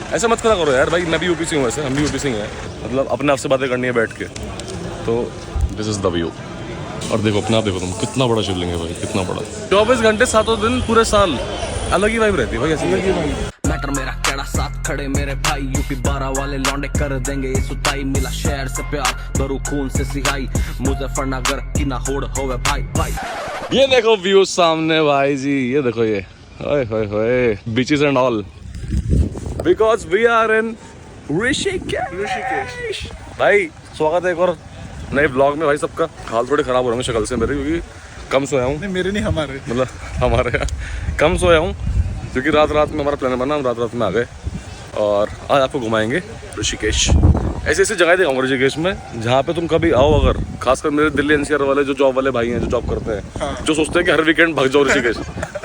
ऐसा मत करा करो यार भाई, मैं भी यूपी से हूँ, वैसे हम भी यूपी से हैं, मतलब अपने आप से बातें करनी है बैठ के। तो दिस इज द व्यू। और देखो अपने आप देखो तुम, कितना बड़ा शिवलिंग है भाई, कितना बड़ा। 24 घंटे 7 दिन पूरे साल अलग ही वाइब रहती है भाई, ऐसी अलग ही वाइब। मैटर मेरा केड़ा साथ खड़े मेरे भाई, यूपी 12 वाले लौंडे कर देंगे ये सुताई, मिला शहर से प्यार भरू खून से सिहाई, मुजफ्फरनगर की ना होड़ होवे भाई भाई। ये देखो व्यू सामने भाई जी, ये देखो ये, ओए होए होए, beaches and all, because we are in Rishikesh. भाई स्वागत है एक और नए ब्लॉग में। भाई सबका हाल थोड़े खराब हो रहे हैं शक्ल से मेरे, क्योंकि कम सोया हूँ। नहीं मेरे नहीं, हमारे मतलब हमारे कम सोया हूँ, क्योंकि रात में हमारा प्लान बना, हम रात में आ गए। और आज आपको घुमाएंगे ऋषिकेश। ऐसी ऐसी जगह दिखाऊंगा ऋषिकेश में जहाँ पे तुम कभी आओ, अगर खासकर मेरे दिल्ली एनसीआर वाले जो जॉब वाले भाई हैं, जो जॉब करते हैं, हाँ। जो सोचते हैं कि हर वीकेंड भाग जाओ ऋषिकेश,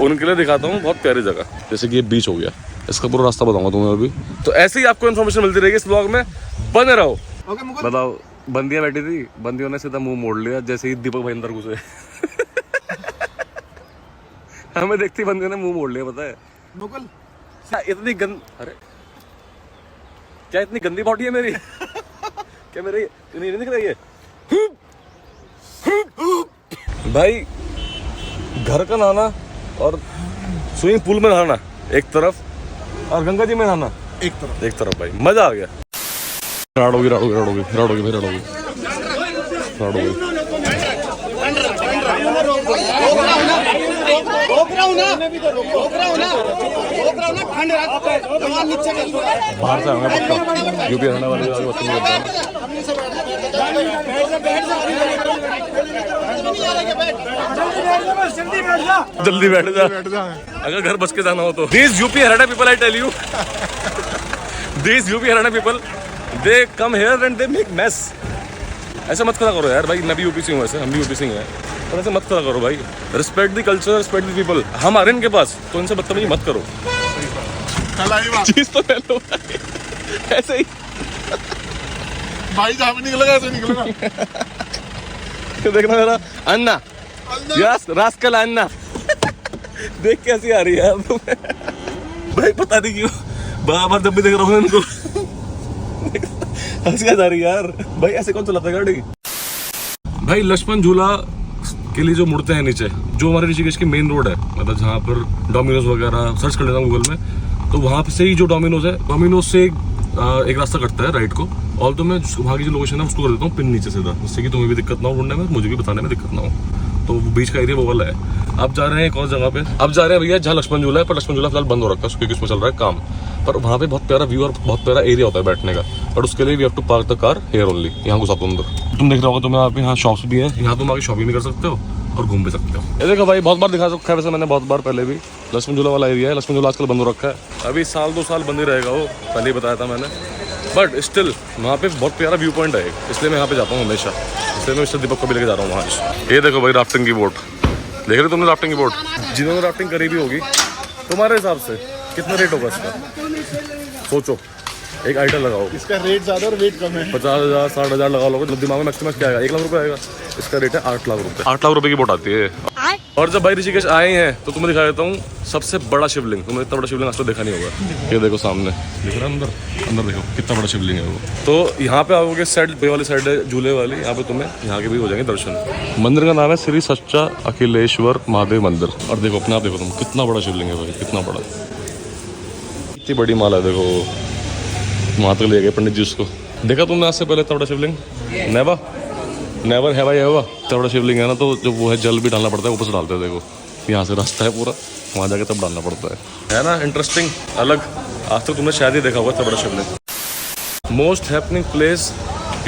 उनके लिए दिखाता हूँ बहुत प्यारी जगह। जैसे कि ये बीच हो गया, इसका पूरा रास्ता बताऊंगा तुम्हें अभी। तो ऐसे ही आपको इन्फॉर्मेशन मिलती रहेगी इस ब्लॉग में, बने रहो। बताओ, बंदियां बैठी थी, बंदियों ने सीधा मुंह मोड़ लिया जैसे ही दीपक भाई अंदर घुसे। हमें देखती बंदियों ने मुंह मोड़ लिया, पता है मुगल इतनी अरे क्या इतनी गंदी बॉडी है मेरी? क्या मेरी नहीं दिख रही है भाई? घर का नहाना और स्विमिंग पूल में नहाना एक तरफ, और गंगा जी में नहाना एक तरफ भाई, मजा आ गया। राड होगी बाहर से आऊंगा पक्का, यूपी हरियाणा वाले जल्दी बैठ जा अगर घर बच के जाना हो तो। These UP Haryana people, I tell you, these UP Haryana people, they come here and they make mess। ऐसा मत करा करो यार भाई, मैं भी यूपी से हूँ, वैसे हम भी यूपी से हैं, पर ऐसे मत करा करो भाई। Respect the culture, respect the people. हम आ रहे हैं इनके पास तो इनसे बदतमीजी मत करो। चीज तो ले लो भाई, ऐसे ही भाई जहाँ भी निकलेगा ऐसे निकलेगा। देखना मेरा अन्ना, यस रास्कल अन्ना। देख कैसी आ रही है यार तुम्हें भाई, पता नहीं क्यों बार जब भी देख रहा हूँ इनको हंसी आ रही यार भाई। ऐसे कौन चलाता है गाड़ी भाई? लक्ष्मण झूला के लिए जो मुड़ते हैं नीचे, जो हमारे ऋषिकेश की मेन रोड है, मतलब जहाँ पर डोमिनोज वगैरह सर्च कर लेता हूँ गूगल में, तो वहाँ से ही जो डोमिनोज है, डोमिनोज से एक रास्ता कटता है राइट को, और तो मैं वहाँ की जो लोकेशन है उसको कर देता हूँ पिन नीचे सीधा, जिससे कि तुम्हें भी दिक्कत ना हो ढूंढने में, मुझे भी बताने में दिक्कत ना हो। तो बीच का एरिया वो वाला है। अब जा रहे हैं एक और जगह पे, अब जा रहे हैं भैया जहाँ लक्ष्मण झूला है, पर लक्ष्मण झूला फिलहाल बंद हो रखा है क्योंकि उसमें चल रहा है काम। पर वहाँ पे बहुत प्यारा व्यू और बहुत प्यारा एरिया होता है बैठने का, बट उसके लिए we have to park the car here only. यहाँ घुसा तुम अंदर, तुम देख रहे होगा तुम्हें यहाँ पे, यहाँ शॉप्स भी है, यहाँ तुम आगे शॉपिंग भी कर सकते हो और घूम भी सकते हो। ये देखो भाई, बहुत बार दिखा सकता है वैसे मैंने, बहुत बार पहले भी। लक्ष्मण झूला वाला एरिया है, लक्ष्मण झूला आजकल बंद हो रखा है, अभी 1-2 साल बंद ही रहेगा वो, पहले ही बताया था मैंने। बट स्टिल वहाँ पे बहुत प्यारा व्यू पॉइंट है, इसलिए मैं यहाँ पे जाता हूँ हमेशा, इसलिए मैं मिस्टर दीपक को भी लेके जा रहा हूँ वहाँ। ये देखो भाई राफ्टिंग की बोट, देख रहे तुमने राफ्टिंग की बोट? जिन्होंने राफ्टिंग करी भी होगी, तुम्हारे हिसाब से कितना रेट होगा इसका? सोचो, एक आइटम लगाओ, इसका रेट ज्यादा और वेट कम है। 50,000 60,000 लगा लोगे तो दिमाग में मैक्सिमम क्या आएगा? 1 लाख रुपए आएगा। इसका रेट है 8 लाख रुपए। 8 लाख रुपए की बोट आती है। और जब भाई ऋषिकेश आए हैं तो तुम्हें दिखा देता हूँ सबसे बड़ा शिवलिंग। तुमने इतना बड़ा शिवलिंग आज तक देखा नहीं होगा। ये देखो सामने दिख रहा है, अंदर देखो कितना बड़ा शिवलिंग है वो। तो यहाँ पे आओगे, साइड पे वाली साइड है झूले वाली, यहाँ पे तुम्हें यहाँ के भी हो जाएंगे दर्शन। मंदिर का नाम है श्री सच्चा अखिलेश्वर महादेव मंदिर। और देखो अपने आप देखो तुम, कितना बड़ा शिवलिंग है भाई, कितना बड़ा, इतनी बड़ी माला है। देखो वहाँ तक ले गए पंडित जी उसको। देखा तुमने आज से पहले इतना बड़ा शिवलिंग? नेवर है भाई, है इतना बड़ा शिवलिंग है ना, तो जो वो है जल भी डालना पड़ता है, ऊपर से डालते हैं। देखो यहाँ से रास्ता है पूरा, वहाँ जाके तब डालना पड़ता है ना। इंटरेस्टिंग, अलग, आज तक तुमने शायद ही देखा होगा इतना बड़ा Shivling. Most happening place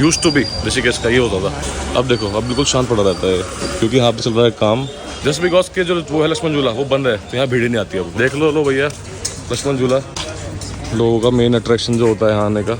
used to be Rishikesh का ये होता था। अब देखो अब बिल्कुल शांत पड़ा रहता है, क्योंकि यहाँ पे चल रहा है काम। जस्ट बिकॉज के जो वो है लक्ष्मण झूला वो बंद है, तो यहाँ भीड़ ही नहीं आती। अब देख लो भैया, लक्ष्मण झूला लोगों का मेन अट्रैक्शन जो होता है यहाँ आने का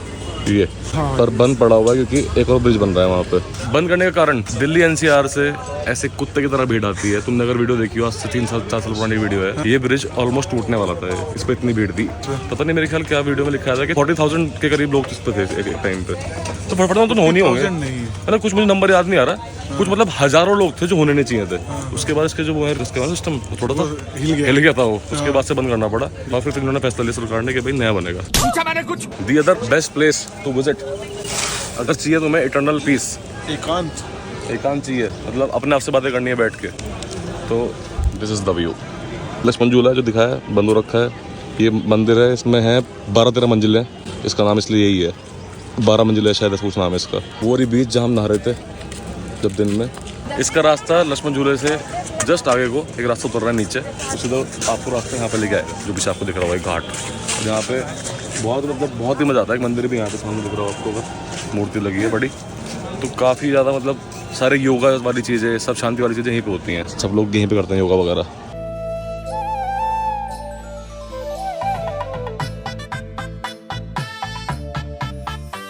ये, पर बंद पड़ा हुआ है क्योंकि एक और ब्रिज बन रहा है वहाँ पे। बंद करने का कारण दिल्ली एनसीआर से ऐसे कुत्ते की तरह भीड़ आती है। तुमने अगर वीडियो देखी हो, आज से 3-4 साल पुरानी वीडियो है, ये ब्रिज ऑलमोस्ट टूटने वाला था, इस पे इतनी भीड़ थी। पता नहीं मेरे ख्याल क्या वीडियो में लिखा था कि 40,000 के करीब लोग इस पे थे एक टाइम पे। तो फटाफट तो होनी होंगे, मतलब कुछ मुझे नंबर याद नहीं आ रहा, कुछ मतलब हजारों लोग थे जो होने नहीं चाहिए थे। उसके बाद इसके जो वो है इसके बाद सिस्टम थोड़ा सा हिल गया था वो, उसके बाद से बंद करना पड़ा। और फिर इन्होंने फैसला लिया सरकार ने कि भाई नया बनेगा। The other best place to visit, अगर चाहिए तुम्हें इटर्नल पीस, एकांत चाहिए, मतलब अपने आप से बातें करनी है बैठ के, तो this is the view. Lakshman Jhula जो दिखाया है बंद हो रखा है। ये मंदिर है, इसमें है 12-13 मंजिलें, इसका नाम इसलिए यही है, 12 मंजिलें शायद ऐसा कुछ नाम है इसका। वो रही बीच जहाँ हम नहा रहे थे जब दिन में। इसका रास्ता लक्ष्मण झूले से जस्ट आगे को एक रास्ता उतर रहा है नीचे, उसी तो आपको रास्ता यहाँ पे लेके आएगा जो पीछे आपको दिख रहा होगा एक घाट, जहाँ पे बहुत ही मज़ा आता है। एक मंदिर भी यहाँ पे सामने दिख रहा हो आपको, अगर मूर्ति लगी है बड़ी, तो काफ़ी ज़्यादा मतलब सारे योगा वाली चीज़ें, सब शांति वाली चीज़ें यहीं पे होती हैं। सब लोग यहीं पे करते हैं योगा वगैरह।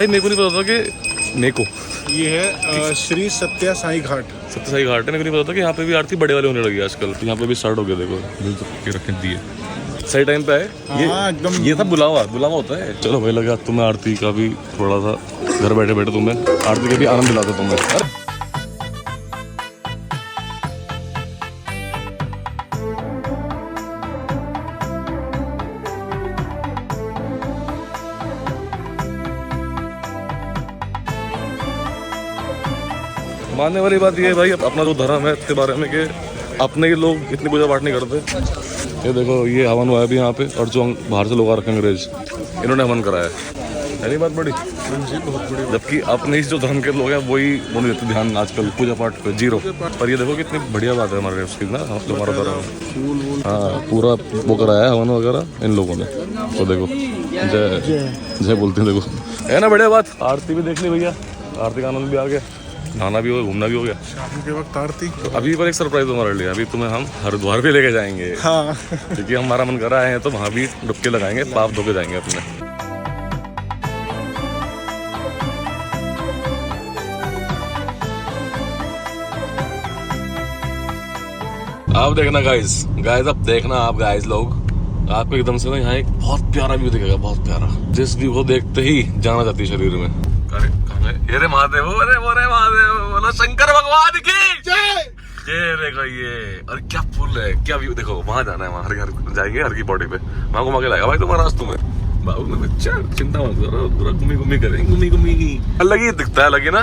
मेरे को नहीं पता था कि ये है श्री सत्या साई घाट। सत्य साई घाट है। मेरे को नहीं पता था कि यहाँ पे भी आरती बड़े वाले होने लगी है आजकल। यहाँ पे भी स्टार्ट हो गया, देखो दिल रखे दिए सही टाइम पे है। ये था बुलावा होता है। चलो भाई, लगा तुम्हें आरती का भी थोड़ा सा घर बैठे बैठे तुम्हें आरती का भी आनंद दिलाता तुम्हें। मानने वाली बात ये है भाई, अपना जो धर्म है इसके बारे में, कि अपने ही लोग इतनी पूजा पाठ नहीं करते। ये देखो, ये हवन हुआ है अभी यहाँ पे, और जो बाहर से लोग आ रखे हैं अंग्रेज, इन्होंने हवन कराया है। नहीं बात बड़ी, बहुत बड़ी। जबकि अपने ही जो धर्म के लोग हैं वही नहीं देते ध्यान आजकल पूजा पाठ पे, जीरो। पर ये देखो कितनी बढ़िया बात है हमारे उसकी ना, हमारा धर्म। हाँ, पूरा वो कराया है हवन वगैरह इन लोगों ने। तो देखो जय बोलते हैं, देखो है ना बढ़िया बात। आरती भी देख ली भैया, आरती का आनंद भी आ गया, नहाना भी हो गया, घूमना भी हो गया। शाम के वक्त आरती। तो अभी पर एक सरप्राइज हमारे लिए, अभी तुम्हें हम हरिद्वार भी लेके जाएंगे। हाँ। क्योंकि हमारा मन कर रहा है, तो वहाँ भी डुबके लगाएंगे, पाप धो के जाएंगे अपने। अब देखना गाइस, अब देखना आप गाइस लोग, आपको एकदम से ना यहाँ एक बहुत प्यारा व्यू दिखेगा, बहुत प्यारा, जिस व्यू को देखते ही जाना जाती है शरीर में। अरे महादेव, अरे महादेव, बोलो शंकर भगवान की जय। ये देखो ये, और क्या फुल है, क्या व्यू देखो। वहां जाना है, वहां हर जाएंगे हर की बॉडी पे, वहां घुमा के लाएगा भाई तुम्हारा रास्ते में। बाबू ने बच्चा चिंता मत करो, पूरा घूमी करेंगे, घूमी अलग ही दिखता है, अलग ही ना,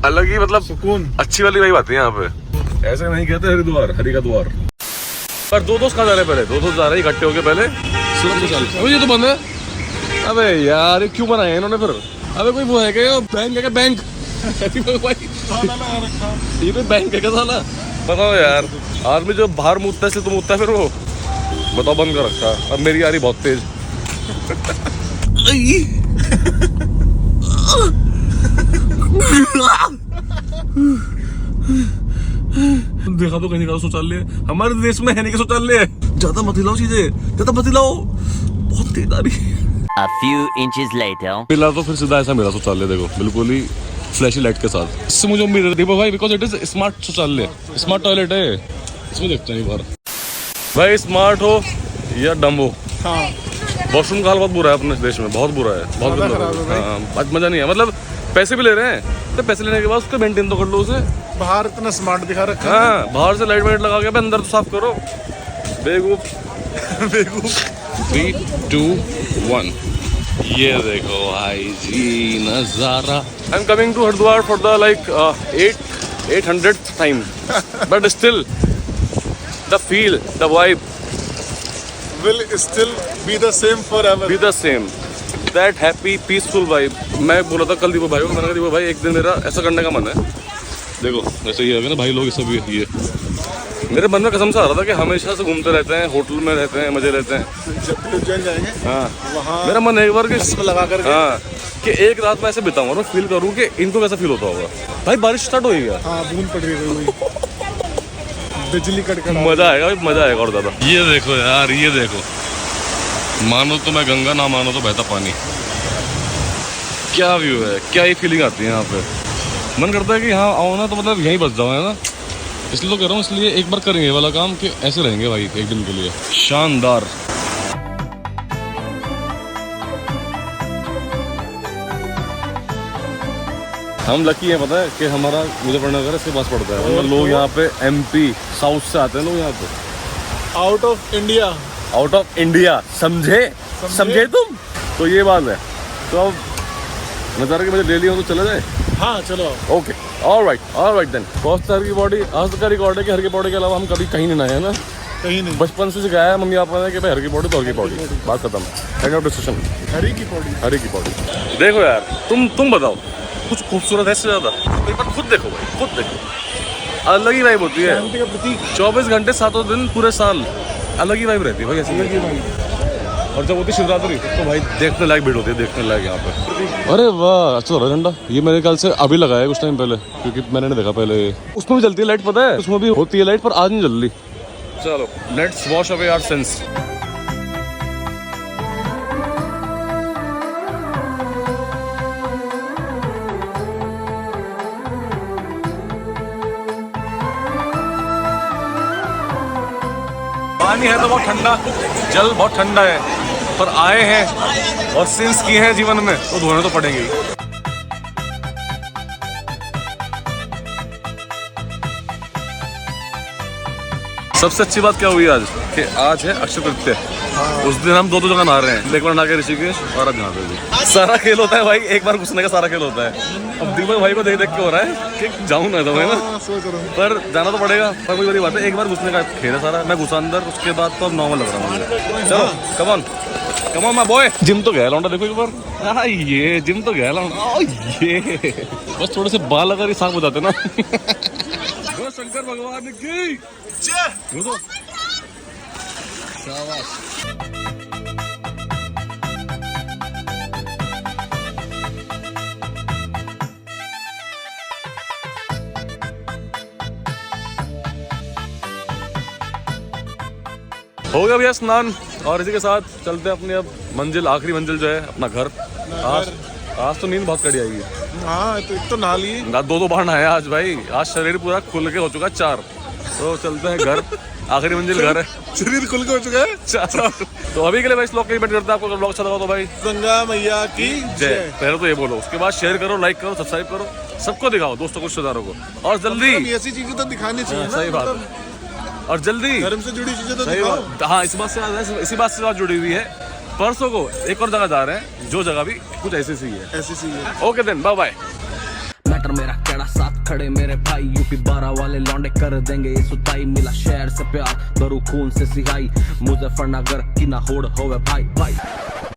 अलग ही मतलब सुकून, अच्छी वाली वही बात है यहाँ पे। ऐसे नहीं कहते हरिद्वार, हरि का द्वार। पर दो दोस्त कहाँ जा रहे हैं, पहले दो जा रहे हैं इकट्ठे होके पहले। ये तो बंद है। अबे यार ये क्यों बनाया इन्होंने फिर? अबे कोई वो है क्या, बैंक है क्या, बैंक? ये कोई बैंक है क्या साला? बताओ यार, आदमी जो बाहर मुदता है इसलिए तो मुदता है फिर वो। बताओ, बंद कर रखा है। अब मेरी यारी बहुत तेज। देखा तो कहीं का शौचालय हमारे देश में है नहीं, कि शौचालय ज्यादा मत हिलाओ, चीजें ज्यादा मत हिलाओ, बहुत तेज आ रही है। A few inches later. मिला तो फिर सीधा ऐसा मेरा शौचालय, देखो बिल्कुल ही फ्लैशी लाइट के साथ। इससे मुझे उम्मीद है भाई, बिकॉज इट इज स्मार्ट शौचालय, स्मार्ट टॉयलेट है। इसमें देखते हैं एक बार भाई, स्मार्ट हो या डम हो, वॉशरूम का हाल बहुत बुरा है अपने देश में, बहुत बुरा है, बहुत बुरा। मजा नहीं है, मतलब पैसे भी ले रहे हैं, तो पैसे लेने के बाद उसको मेंटेन तो कर लो उसे। बाहर इतना स्मार्ट दिखा रखा है। हाँ, बाहर से लाइट वाइट लगा के अंदर तो साफ करो। बेवकूफ। 3, 2, 1। ये देखो भाई जी नजारा। I am coming to Haridwar for the like 800th time, but still the feel, the vibe will still be the same forever. Be the same. That happy, peaceful vibe. मैं बोला था कल दीपक भाई को, मैंने कहा दीपक भाई एक दिन मेरा ऐसा करने का मन है। देखो जैसे ये है ना भाई, लोग सब ये मेरे मन में कसम से आ रहा था कि हमेशा से घूमते रहते हैं, होटल में रहते हैं, मजे लेते हैं। जब भी उज्जैन जाएंगे, हाँ, वहाँ मेरा मन है एक बार कि लगा कर, हाँ, कि एक रात में ऐसे बिताऊंगा और फील करूँ कि इनको कैसा फील होता होगा। भाई बारिश स्टार्ट हो गया, हाँ, बूंद पड़ रही, बिजली कड़कड़ा, मजा आएगा भाई, मजा आएगा और ज्यादा। ये देखो यार, ये देखो, मानो तो मैं गंगा, ना मानो तो बहता पानी। क्या व्यू है, क्या ही फीलिंग आती है यहाँ पे। मन करता है कि यहाँ आओ ना तो मतलब यहीं बस जाओ, है ना। इसलिए तो कह रहा हूँ, इसलिए एक बार करेंगे वाला काम कि ऐसे रहेंगे भाई एक दिन के लिए। शानदार। हम लकी हैं पता है कि हमारा मुजफ्फरनगर इसके पास पड़ता है, वरना लोग यहाँ पे MP साउथ से आते हैं लोग यहाँ पे, out of India. Out of India, समझे तुम? तो ये बात है। तो अब नज़ारा की मुझे ले लिया तो चला जाए। हाँ चलो। Okay, alright then. कौस्त हर की बॉडी आज का रिकॉर्ड है कि हर की बॉडी के अलावा हम कभी कहीं नहीं नहाए हैं ना। कहीं नहीं। बचपन से सिखाया है मम्मी पापा ने कि भाई हर की बॉडी तो हर की बॉडी, बात खत्म। End of discussion. हरी की बॉडी। हरी की बॉडी। देखो यार, तुम बताओ कुछ खूबसूरत है इससे ज्यादा? एक बार खुद देखो भाई, खुद देखो, अलग ही वाइब होती है। शांति का प्रतीक। 24 घंटे 7 दिन पूरे साल अलग ही वाइब रहती है भाई ऐसी। और जब होती शिवरात्रि तो भाई देखने लायक भीड़ होती है, देखने लायक यहाँ पे। अरे वाह, अच्छा हो रहा है झंडा। ये मेरे ख्याल से अभी लगाया है कुछ टाइम पहले, क्योंकि मैंने नहीं देखा पहले। उसमें भी चलती है लाइट, पता है? उसमें भी होती है लाइट, पर आज नहीं जल रही। चलो let's wash away our sins. पानी है तो बहुत ठंडा, जल बहुत ठंडा है, पर आए हैं और सिंस किए हैं जीवन में तो धोने तो पड़ेंगे ही। सबसे अच्छी बात क्या हुई आज कि आज है अक्षय तृतीया। उस दिन हम दो जगह नहा रहे हैं, एक बार नहा के ऋषिकेश और अब यहाँ पे भी। सारा खेल होता है भाई, एक बार घुसने का सारा खेल होता है। अब दीपक भाई को देख के हो रहा है कि जाऊँ ना तो है ना, पर जाना तो पड़ेगा। पर वही बड़ी बात है, एक बार घुसने का खेल है सारा। मैं घुसा अंदर, उसके बाद तो अब नॉर्मल लग रहा है मुझे। चलो come on my boy. Gym तो गया लौंडा, देखो एक बार। हाँ ये जिम तो गया लौंडा, ये बस थोड़े से बाल अगर साफ हो जाते ना। शंकर भगवान की जय। शाबाश। हो गया भैया स्नान, और इसी के साथ चलते हैं अपनी अब मंजिल, आखिरी मंजिल जो है अपना घर। आज तो नींद बहुत कड़ी आएगी। हाँ तो एक तो नहा ली ना, दो बार नहाया आज भाई। आज शरीर पूरा खुल के हो चुका 4। तो चलते हैं घर, आखिरी मंजिल घर है। शरीर खुल के हो चुका है 4। तो अभी के लिए भाई इस ब्लॉग के पेट करते हैं। आपको अगर ब्लॉग अच्छा लगा तो भाई गंगा मैया की जय। पहले तो ये बोलो, उसके बाद शेयर करो, लाइक करो, सब्सक्राइब करो, सबको दिखाओ, दोस्तों को, रिश्तेदारों को। और जल्दी ऐसी चीजें तो दिखानी चाहिए ना, सही बात मतलब है। और जल्दी धर्म से जुड़ी चीजें तो सही दिखाओ। बात। हाँ, इसी बात से बात जुड़ी हुई है। परसों को एक और जगह जा रहे हैं, जो जगह भी कुछ ऐसी सी है। ऐसी सी है। Okay then, bye bye. Matter मेरा केड़ा साथ खड़े मेरे भाई, यूपी 12 वाले लौंडे कर देंगे ये सुताई। मिला शहर से प्यार, भरू खून से सिहाई, मुजफ्फरनगर की ना होड़ होवे भाई भाई।